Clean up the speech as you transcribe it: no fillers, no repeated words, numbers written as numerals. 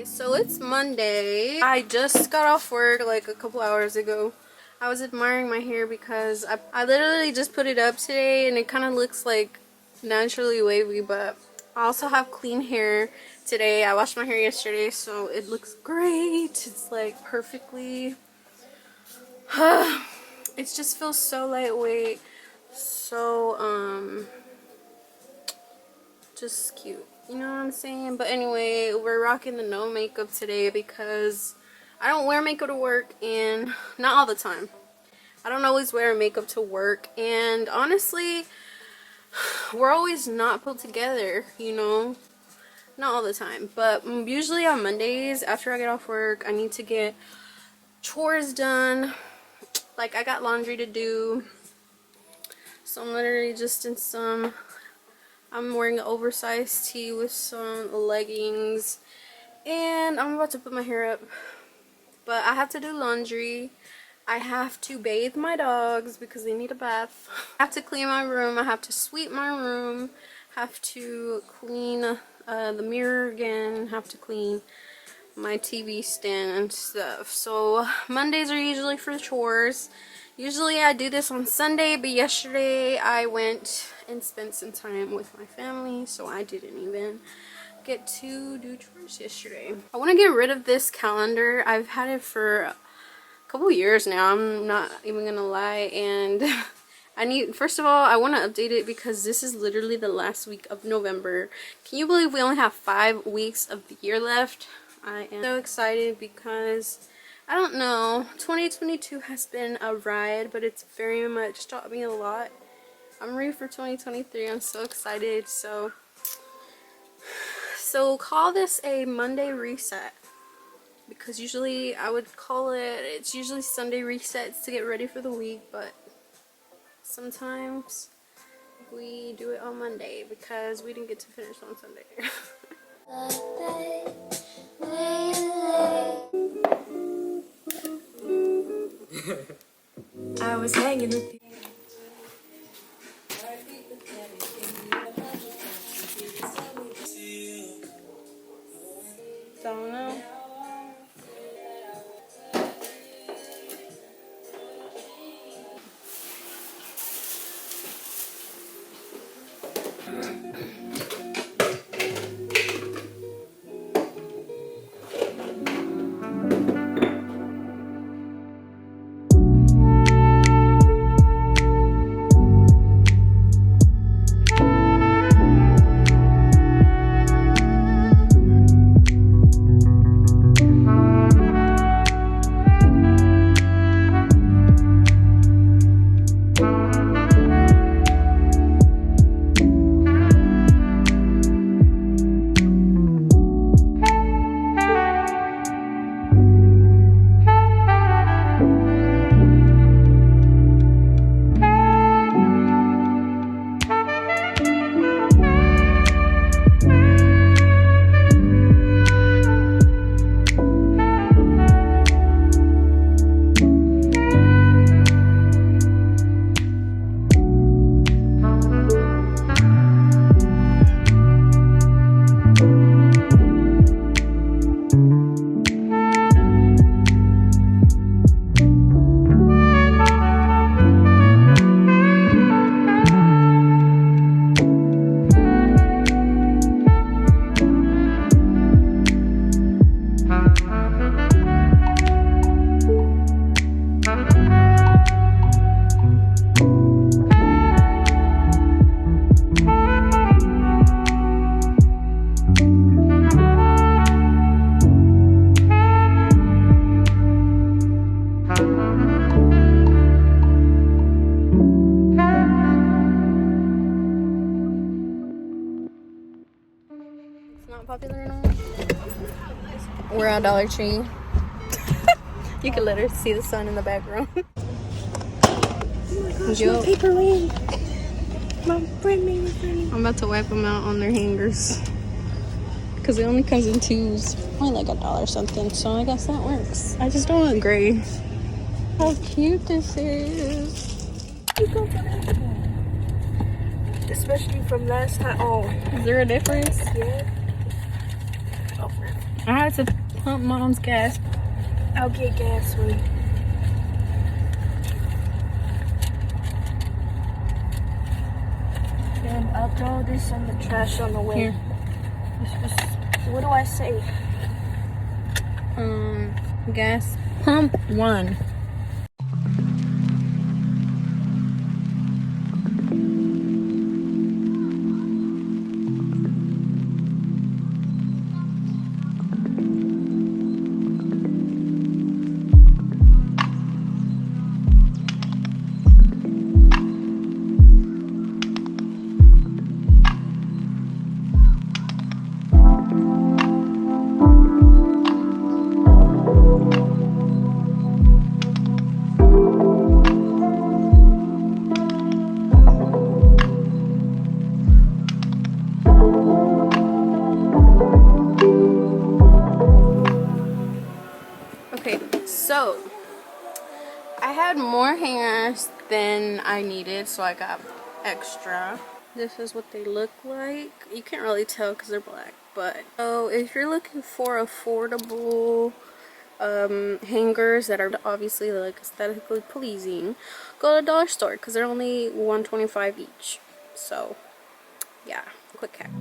So it's Monday. I just got off work like a couple hours ago. I was admiring my hair because I literally just put it up today and it kind of looks like naturally wavy, but I also have clean hair today. I washed my hair yesterday, so it looks great. It's like perfectly it just feels so lightweight, so just cute, you know what I'm saying? But anyway, we're rocking the no makeup today because I don't wear makeup to work, and not all the time. I don't always wear makeup to work, and honestly we're always not put together, you know, not all the time. But usually on Mondays after I get off work, I need to get chores done. Like I got laundry to do, so I'm literally just in some, I'm wearing an oversized tee with some leggings, and I'm about to put my hair up. But I have to do laundry. I have to bathe my dogs because they need a bath. I have to clean my room. I have to sweep my room. Have to clean the mirror again. Have to clean my TV stand and stuff. So Mondays are usually for chores. Usually I do this on Sunday, but yesterday I went and spent some time with my family, so I didn't even get to do chores yesterday. I want to get rid of this calendar. I've had it for a couple years now, I'm not even gonna lie, and I need, first of all, I want to update it because this is literally the last week of November. Can you believe we only have 5 weeks of the year left? I am so excited because I don't know, 2022 has been a ride, but it's very much taught me a lot. I'm ready for 2023. I'm so excited. So call this a Monday reset, because usually I would call it, it's usually Sunday resets to get ready for the week, but sometimes we do it on Monday because we didn't get to finish on Sunday. I was hanging with you. Don't know. Popular and all. We're at Dollar Tree. You can literally see the sun in the background. Oh my gosh, Yup. my paper ring. My friend made it for me. I'm about to wipe them out on their hangers. Because it only comes in twos. Only like $1 something. So I guess that works. I just don't want gray. How cute this is. You go for that one. Especially from last time. Oh, Is there a difference? yeah. Oh, I had to pump mom's gas. I'll get gas for you. And I'll throw this in the trash on the way. Here. What do I say? Gas pump 1. Okay, so I had more hangers than I needed, so I got extra. This is what they look like. You can't really tell because they're black, but so if you're looking for affordable hangers that are obviously like aesthetically pleasing, go to the dollar store because they're only $1.25 each. So yeah, quick hack.